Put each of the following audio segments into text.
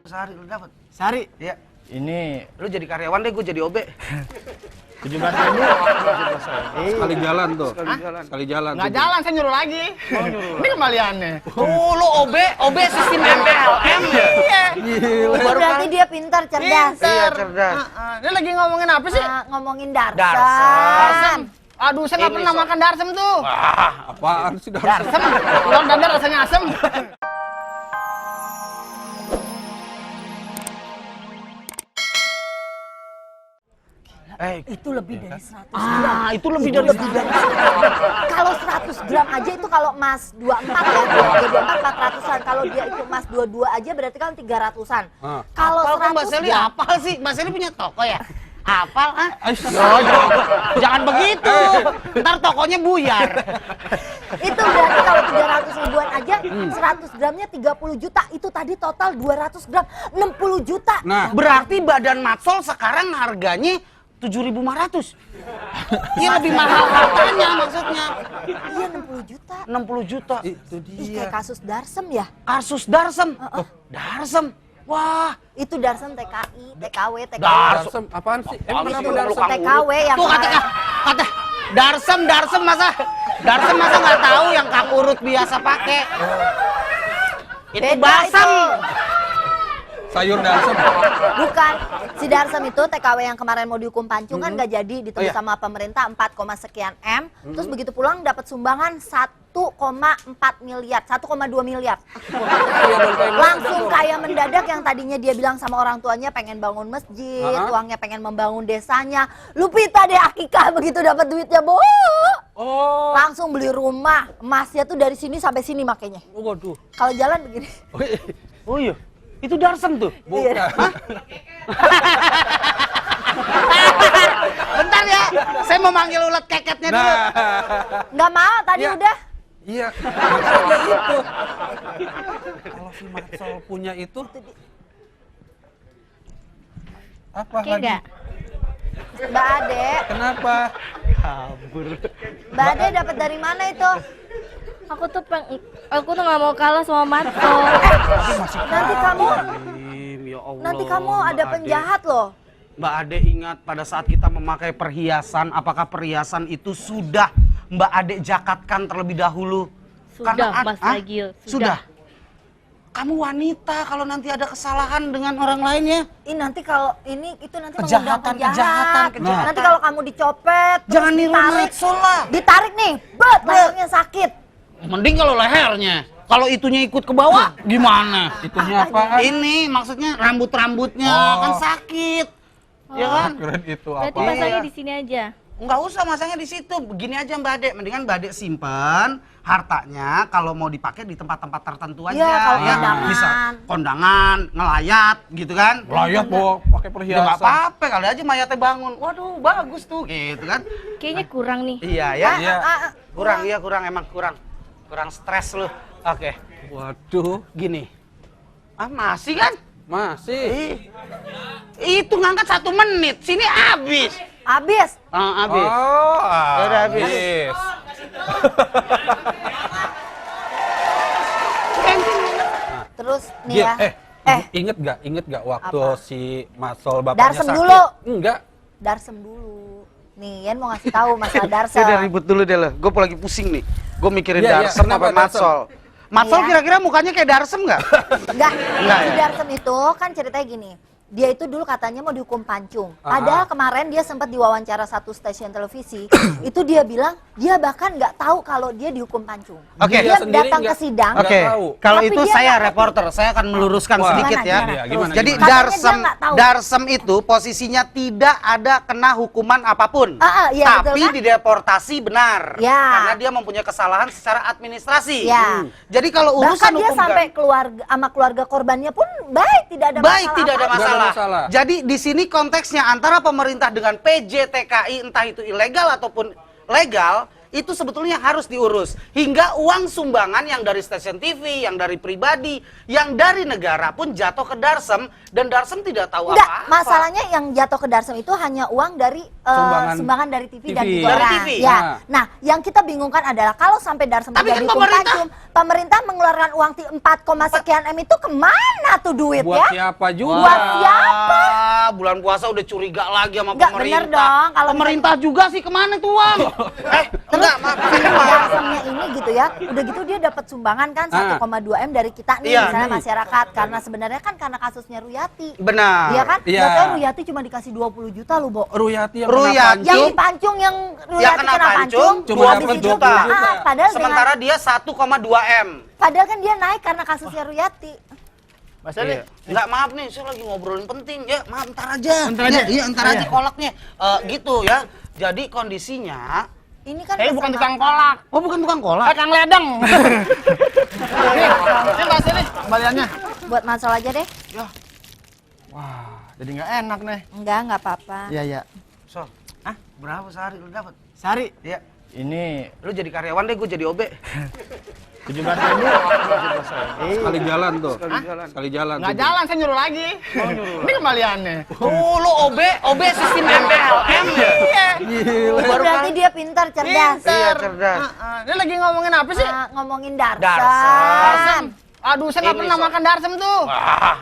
sehari lu dapat? Sehari? Iya. Ini Lu jadi karyawan deh, gue jadi OB. 17.000. Sekali jalan tuh. Sekali jalan. Nggak jalan, saya nyuruh lagi. Mau nyuruh. Ini kembaliannya. Oh, lu OB sistem MLM ya? Iya. Berarti dia pintar, cerdas. Iya, cerdas. Ini lagi ngomongin apa sih? Ngomongin darsam. Darsam. Aduh, saya nggak Ini pernah makan darsem tuh. Apaan sih Darsem, telur dadar rasanya asem. Itu lebih dari 100 gram. Itu lebih dari Kalau 100 gram aja itu kalau emas 24 ya, dia 24 400-an. Kalau dia itu emas 22 aja berarti kan 300-an. Kalau Apal kan Mbak 100 Seli gram, apal sih? Mbak Seli punya toko ya? Apal ah? Jangan begitu. Ntar tokonya buyar. itu berarti kalau 300 ribuan aja 100 gramnya 30 juta. Itu tadi total 200 gram 60 juta. Nah, Berarti badan Matsol sekarang harganya 7.500. Iya lebih mahal hartanya maksudnya. Iya 60 juta. 60 juta. itu Ih, dia. kayak kasus Darsem ya. Kasus Darsem. Darsem. Wah. Itu Darsem TKI, TKW, TKW. Darsem apaan sih? Apaan Emang sih, kenapa lu Darsem? kang TKW yang Tuh kemarin. kata Darsem masa nggak tahu yang Kang Urut biasa pakai. Itu Beda basam. itu. Sayur Darsem. Bukan, si Darsem itu TKW yang kemarin mau dihukum pancung kan nggak jadi ditebus iya. sama pemerintah 4, sekian M. Terus begitu pulang dapat sumbangan 1,4 miliar, 1,2 miliar. Langsung kaya mendadak yang tadinya dia bilang sama orang tuanya pengen bangun masjid, uangnya pengen membangun desanya. Lupita deh akikah begitu dapat duitnya, Bu. Oh. Langsung beli rumah, emasnya tuh dari sini sampai sini makanya. Waduh. Kalau jalan begini. Oh iya. Itu Darsem tuh. Bukan. Bentar ya. Saya mau manggil ulat keketnya dulu. Nggak mau, tadi Ya. udah. Iya, maksudnya itu. Kalau si Matsol punya itu apa Oke lagi? nggak? Mbak Ade, Kenapa? Mbak Ade dapat dari mana itu? Aku tuh nggak mau kalah sama Matsol. Nanti kamu, Ya Allah, nanti kamu Mbak ada Ade. penjahat loh. Mbak Ade ingat pada saat kita memakai perhiasan, apakah perhiasan itu sudah Mbak Ade jakatkan terlebih dahulu? Sudah, Mas Agil, sudah. Kamu wanita, kalau nanti ada kesalahan dengan orang lainnya, Nanti kalau itu nanti Kejahatan, mengundang kejahatan. penjahat. Nanti kalau kamu dicopet, terus jangan niru Matsol lah. ditarik nih, bet, lehernya sakit. Mending kalau lehernya. Kalau itunya ikut ke bawah, gimana? Itunya apa? Ini maksudnya rambut-rambutnya kan sakit. Ya kan? Keren itu Berarti apa? pasangnya di sini aja. Nggak usah masangnya di situ. Begini aja Mbak Ade, mendingan Mbak Ade simpan hartanya kalau mau dipakai di tempat-tempat tertentu aja. Iya, kalau kondangan. Bisa kondangan, ngelayat gitu kan. Layak bawa pakai Ya perhiasan. nggak apa-apa, kali aja mayatnya bangun. Waduh, bagus tuh gitu kan. Kayaknya kurang nih. Iya ya. Iya. Kurang emang kurang. Kurang stres lu. Oke, Waduh, gini. Masih kan? masih. Itu ngangkat 1 menit, sini habis. Habis. Habis. Oh, Udah habis. Terus nih Gil, ya. inget gak waktu Apa? si Matsol bapaknya Darsem sakit? dulu. Enggak. Darsem dulu. Nih, Yan mau ngasih tahu masalah Darsem. Saya udah ribut dulu deh lo. Gue lagi pusing nih. Gue mikirin Iya, iya. Darsem Kenapa apa Matsol. Matsol Iya. kira-kira mukanya kayak Darsem nggak? Enggak, Enggak, si ya? Darsem itu kan ceritanya gini. Dia itu dulu katanya mau dihukum pancung. Padahal kemarin dia sempat diwawancara satu stasiun televisi. Itu dia bilang dia bahkan nggak tahu kalau dia dihukum pancung. Oke. Dia Dia sendiri datang ke nggak- sidang. nggak Oke, tahu. kalau Tapi itu dia saya nggak ngerti. reporter, saya akan meluruskan Wah. sedikit Gimana, ya. gimana? Gimana, Jadi Katanya dia Darsem, nggak tahu. Darsem itu posisinya tidak ada kena hukuman apapun, Iya, betul tapi kan? dideportasi benar, Ya. karena dia mempunyai kesalahan secara administrasi. Ya. Jadi kalau urusan Bahkan dia hukum sampai keluarga sama keluarga korbannya pun baik, tidak ada baik, masalah. tidak ada apa-apa. Nggak ada masalah. masalah. Jadi di sini konteksnya antara pemerintah dengan PJTKI, entah itu ilegal ataupun legal, itu sebetulnya harus diurus. Hingga uang sumbangan yang dari stasiun TV, yang dari pribadi, yang dari negara pun jatuh ke Darsem, dan Darsem tidak tahu Enggak, apa-apa. masalahnya yang jatuh ke Darsem itu hanya uang dari sumbangan dari TV, dan TV. juga Dari orang. TV. Ya. Nah, yang kita bingungkan adalah kalau sampai Darsem Tapi menjadi kan hukum pemerintah- pancung, pemerintah mengeluarkan uang 4, sekian M itu kemana tuh duit Buat ya? siapa juga? Buat siapa? Bulan puasa udah curiga lagi sama Nggak, pemerintah. bener dong, kalau pemerintah juga sih kemana tuh uang? Enggak, maaf. Darsemnya ini gitu ya, udah gitu dia dapat sumbangan kan 1,2 M dari kita nih, Iya. misalnya masyarakat, karena sebenarnya kan karena kasusnya Ruyati. Benar. Iya kan? Iya. Nggak tahu Ruyati cuma dikasih 20 juta loh, Bo. Ruyati yang Ruyati. kena Yang pancung. dipancung, yang Yang Ruyati kena kena pancung, cuma habis dapat itu 20 juta. padahal Sementara dia 1,2 M. padahal kan dia naik karena kasusnya Ruyati. Mas Ali, Enggak, maaf nih, saya lagi ngobrolin penting. Ya, maaf, ntar aja. Ntar aja? Iya, ntar Oh, aja iya. kolaknya. Gitu ya. Jadi kondisinya... Ini kan saya bukan pesanan. tukang kolak. Oh, bukan tukang kolak? Kang ledeng. Ini Mas Ali, kembaliannya. Buat Mansol aja deh. Wah, jadi nggak enak nih. Nggak apa-apa. Iya, iya. So, berapa sehari lu dapat? Sari, Iya. ini Lu jadi karyawan deh, gue jadi OB. 17.000. Sekali jalan tuh. jalan. Sekali jalan. Nggak tuh. jalan, saya nyuruh lagi. Ini kembaliannya. Oh, lu OB sistem MPLM ya? Iya. Itu berarti dia pintar, cerdas. Iya, cerdas. Dia lagi ngomongin apa sih? Ngomongin Darsem. Darsem. Aduh, saya nggak Ini, pernah Sob. makan darsem tuh.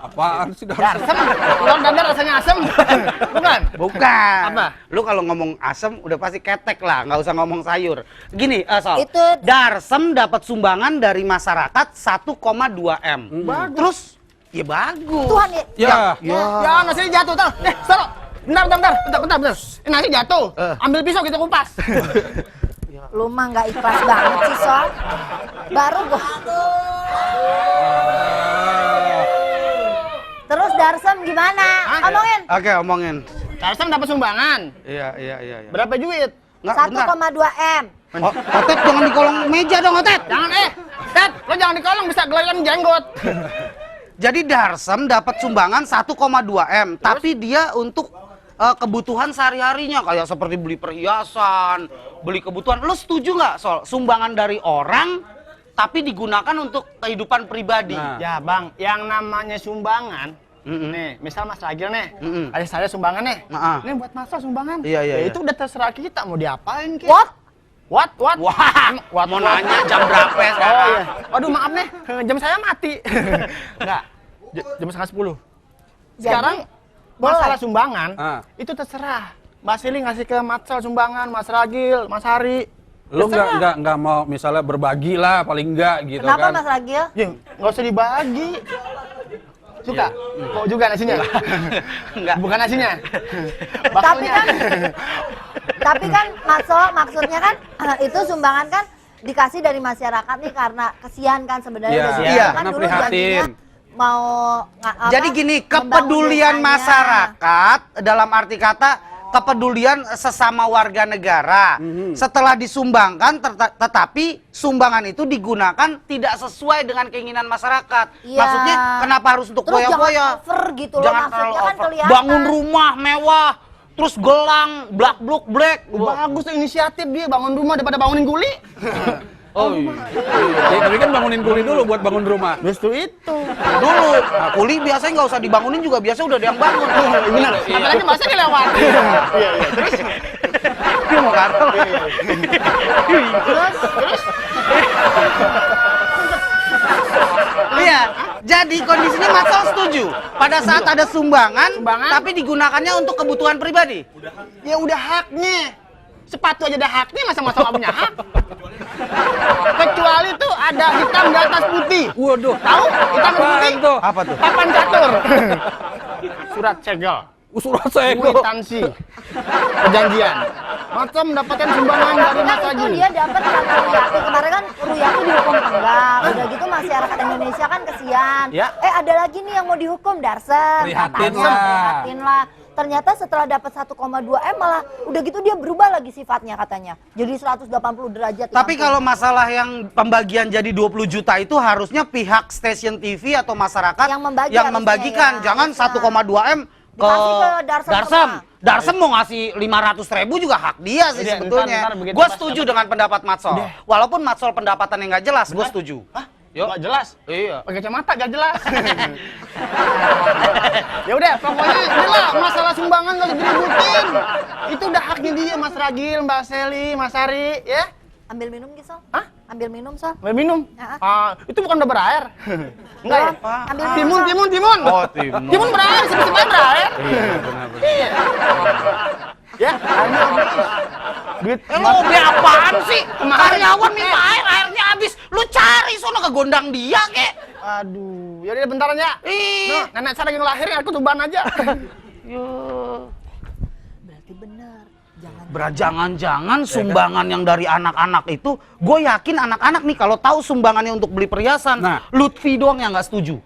Apaan sih Darsem, telur dadar rasanya asem. Bukan? Bukan. Apa? Lu kalau ngomong asem udah pasti ketek lah, nggak usah ngomong sayur. Gini, Sol. Itu- Darsem dapat sumbangan dari masyarakat 1,2 M. Terus ya bagus. Tuhan ya. Ya. Ya, nasi jatuh, taruh. Taruh. Bentar. Ini nasi jatuh. Ambil pisau kita kupas. Lu mah nggak ikhlas banget sih, Sol. Baru gua. Terus Darsem gimana? Ngomongin. Oke, omongin. Darsem dapat sumbangan. Iya. Berapa duit? Nggak, bentar. 1,2 M. Oh, Otet jangan di kolong meja dong, Otet. Jangan Ted, lo jangan di kolong bisa gelayan jenggot. Jadi Darsem dapat sumbangan 1,2 M, tapi dia untuk kebutuhan sehari-harinya kayak seperti beli perhiasan, beli kebutuhan. Lu setuju nggak soal sumbangan dari orang tapi digunakan untuk kehidupan pribadi? Nah. Ya bang, yang namanya sumbangan, nih, misal Mas Ragil nih, ada saya sumbangan nih, Nah. ini buat Mas sumbangan, Iya, iya, ya iya. itu udah terserah kita mau diapain kita. What? What? Wah, mau nanya jam berapa Oh sekarang? iya, aduh maaf nih, jam saya mati. Enggak, jam setengah 10. Sekarang masalah sumbangan, itu terserah. Mas Ili ngasih ke Mas Sal sumbangan, Mas Ragil, Mas Hari. Lu Terserah. nggak mau misalnya berbagi lah paling enggak gitu Kenapa kan. Mas Ragil? Ya, nggak usah dibagi. Suka? Kok juga nasinya? Enggak. Bukan nasinya. Tapi Baksonya. kan maksudnya kan itu sumbangan kan dikasih dari masyarakat nih karena kesian kan sebenarnya. Iya, Udah iya, gitu kan karena dulu prihatin. janjinya mau Jadi gini, membangun kepedulian desanya. masyarakat dalam arti kata kepedulian sesama warga negara. Setelah disumbangkan tetapi sumbangan itu digunakan tidak sesuai dengan keinginan masyarakat. Iya. Maksudnya kenapa harus untuk Terus jangan foya-foya? over gitu loh, Jangan maksudnya terlalu kan over. kelihatan. Bangun rumah mewah, terus gelang, blak-bluk black. Bagus tuh inisiatif dia bangun rumah daripada bangunin guli. Oh iya. Ya, tapi kan bangunin kuli dulu buat bangun rumah. Justru itu. Dulu, nah, kuli biasanya nggak usah dibangunin juga, biasa udah ada yang bangun. Benar. Apalagi masa dia lewat. Iya. Terus Dia mau kartu. Iya, jadi kondisinya Mas Sal setuju. Pada saat ada sumbangan, tapi digunakannya untuk kebutuhan pribadi. ya udah haknya. Sepatu aja ada haknya, masa nggak punya hak? Kecuali tuh ada hitam di atas putih. Waduh. Tahu? Hitam di atas putih. Apaan tuh? Apa tuh? Papan catur. Surat segel. Surat segel. Kwitansi. Perjanjian. Macam mendapatkan sumbangan dari Tapi Mas kan itu Ragil. dia dapat karena Ruyati. Kemarin kan Ruyati dihukum penggal. Udah gitu masyarakat Indonesia kan kesian. Ya. Ada lagi nih yang mau dihukum, Darsem. Prihatin Katanya, lah. prihatin lah. Ternyata setelah dapat 1,2 M malah udah gitu dia berubah lagi sifatnya katanya. Jadi 180 derajat. Tapi langsung. kalau masalah yang pembagian jadi 20 juta itu harusnya pihak stasiun TV atau masyarakat Yang membagi yang harusnya membagikan. ya, Jangan harusnya. 1,2 M ke Dikasih ke Darsem semua. Darsem mau ngasih 500.000 juga hak dia sih Iya, sebetulnya. ntar begitu Gue pas setuju dengan pendapat Matsol. Walaupun Matsol pendapatannya nggak jelas, gue setuju. Hah? Yuk. Nggak jelas. Iya. Pakai kacamata gak jelas. Ya udah, pokoknya inilah masalah sumbangan gak usah diributin. Itu udah haknya dia, Mas Ragil, Mbak Seli, Mas Ari, ya. Ambil minum Gisel. Hah? Ambil minum Sol. Mau minum? Ya. Itu bukan udah berair. Enggak ya? Ambil Timun, Sol. timun, timun. Oh, timun. Timun berair, sebenarnya berair. Iya, benar-benar. Iya. Ya, airnya habis. Duit. Mau beli apaan sih? Kemarin. Karyawan minta air, airnya habis. Lu cari sono ke gondang dia, kek. Aduh, ya udah bentaran ya. Ih. Nenek saya lagi ngelahirin, aku tuban aja. Berarti benar. Jangan-jangan sumbangan yang dari anak-anak itu, gue yakin anak-anak nih kalau tahu sumbangannya untuk beli perhiasan, Nah. Lutfi doang yang nggak setuju.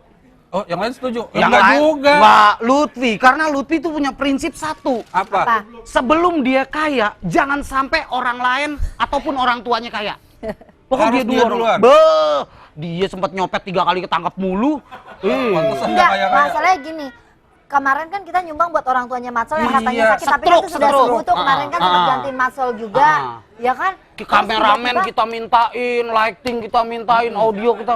Oh, yang lain setuju? Yang Enggak lain- juga. Nggak, Lutfi. Karena Lutfi itu punya prinsip satu. Apa? Sebelum dia kaya, jangan sampai orang lain ataupun orang tuanya kaya. Pokoknya Harus dia duluan. Dia sempat nyopet 3 kali ketangkap mulu. Pantesan nggak Enggak, kaya-kaya. masalahnya gini. Kemarin kan kita nyumbang buat orang tuanya Matsol yang katanya Iya, sakit, tapi kan itu sudah stroke. sembuh tuh. Kemarin kan sempat gantiin Matsol juga, ya kan? Terus Kameramen tiba-tiba- kita mintain, lighting kita mintain, audio kita.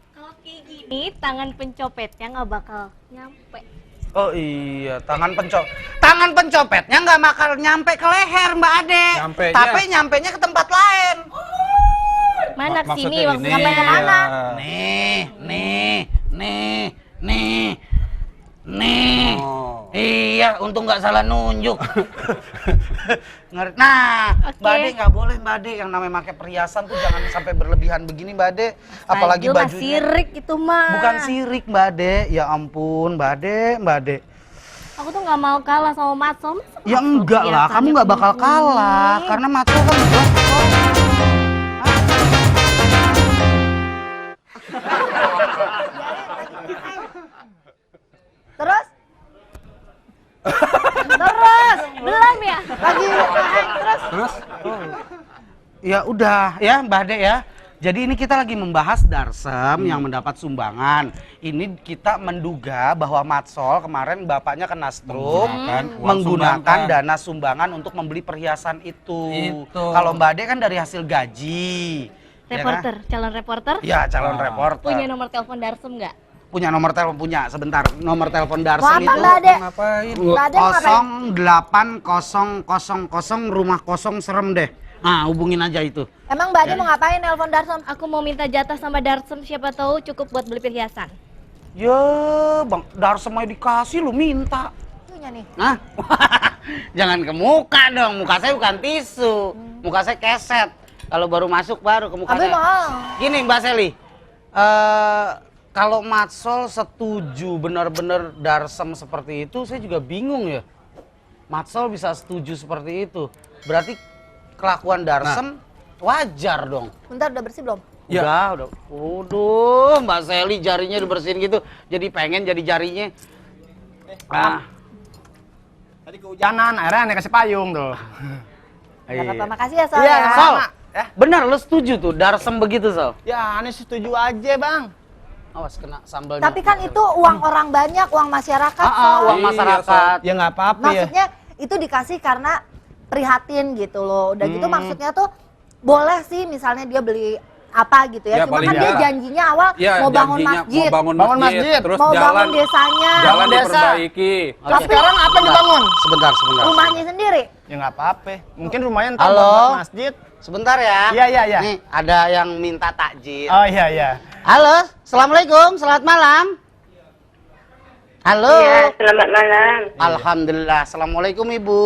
Kalau kayak gini, tangan pencopetnya nggak bakal nyampe. Oh iya, tangan pencopetnya nggak bakal nyampe ke leher Mbak Ade. Nyampenya. Tapi nyampenya ke tempat lain. Mana ke sini Maksudnya waktu ini, sampai ke ya. mana? Nih. Oh. Iya, untung nggak salah nunjuk. Nah, Oke. Mbak Ade nggak boleh Mbak Ade yang namanya pakai perhiasan tuh jangan sampai berlebihan begini Mbak Ade. Apalagi Ragil mah bajunya. sirik itu mah. Bukan sirik Mbak Ade, ya ampun Mbak Ade. Aku tuh nggak mau kalah sama Matsol. Masa Ya Matsol enggak lah, perhiasannya kamu nggak bakal begini? kalah karena Matsol kan udah. Terus? Belum ya? Lagi terus? Terus? Ya udah ya Mbak Ade ya. Jadi ini kita lagi membahas Darsem yang mendapat sumbangan. Ini kita menduga bahwa Matsol kemarin bapaknya kena stroke menggunakan dana sumbangan untuk membeli perhiasan itu. Kalau Mbak Ade kan dari hasil gaji. ya kan? Reporter, calon reporter. Ya calon reporter. Punya nomor telepon Darsem nggak? Punya nomor telepon, punya sebentar. Nomor telepon Mau Darsem apa itu Mbak Ade? Ngapain? Mbak Ade mau ngapain? 08000 rumah kosong serem deh. Nah, hubungin aja itu. Emang Mbak Ade mau ngapain nelpon Darsem? Aku mau minta jatah sama Darsem, siapa tahu cukup buat beli perhiasan. Ya, Bang Darsem aja dikasih lu minta. Itunya nih. Nah, jangan ke muka dong. Muka saya bukan tisu. Muka saya keset. Kalau baru masuk baru ke muka Abi saya. mau. Gini Mbak Seli, kalau Matsol setuju benar-benar Darsem seperti itu, saya juga bingung ya. Matsol bisa setuju seperti itu. Berarti kelakuan Darsem wajar dong. Bentar, udah bersih belum? Ya. Udah. Waduh, Mbak Seli jarinya dibersihin gitu. Jadi pengen jadi jarinya. Tadi kehujanan, akhirnya aneh kasih payung tuh. Gak apa-apa, makasih ya Sol Iya, ya. Sol, Ya. benar lu setuju tuh Darsem begitu Sol? Ya, aneh setuju aja, Bang. Awas kena sambalnya. Tapi kan itu uang orang banyak, uang masyarakat Sol. uang Iya, masyarakat. Ya nggak apa-apa ya. Maksudnya itu dikasih karena prihatin gitu loh. Udah gitu Hmm. maksudnya tuh boleh sih misalnya dia beli apa gitu ya. Ya, Cuma paling kan dia enggak. janjinya awal Ya, mau bangun janjinya masjid, mau bangun Bangun masjid, masjid. terus mau jalan bangun desanya. jalan desa. diperbaiki. Tapi Sekarang apa yang dibangun? Sebentar. rumahnya sendiri. Ya nggak apa-apa. Mungkin rumahnya ntar Halo? buat masjid. Sebentar ya. Iya. Nih, ada yang minta takjil. Oh iya. Halo, Assalamualaikum, selamat malam. Halo. Iya, selamat malam. Alhamdulillah. Assalamualaikum Ibu.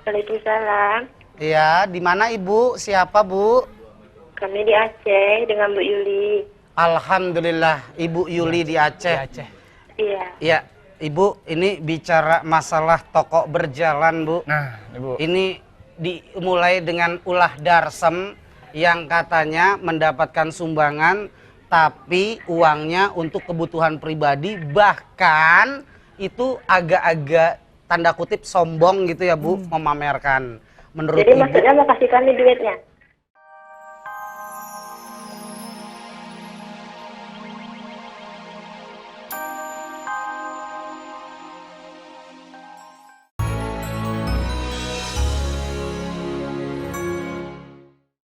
Waalaikumsalam. Iya, di mana Ibu? Siapa Bu? Kami di Aceh dengan Bu Yuli. Alhamdulillah, Ibu Yuli di Aceh. Iya. Iya, Ibu, ini bicara masalah toko berjalan, Bu. Nah, Ibu. Ini dimulai dengan ulah Darsem yang katanya mendapatkan sumbangan tapi uangnya untuk kebutuhan pribadi, bahkan itu agak-agak tanda kutip sombong gitu ya Bu, memamerkan. Menurut Jadi Ibu, maksudnya mau kasih kami duitnya?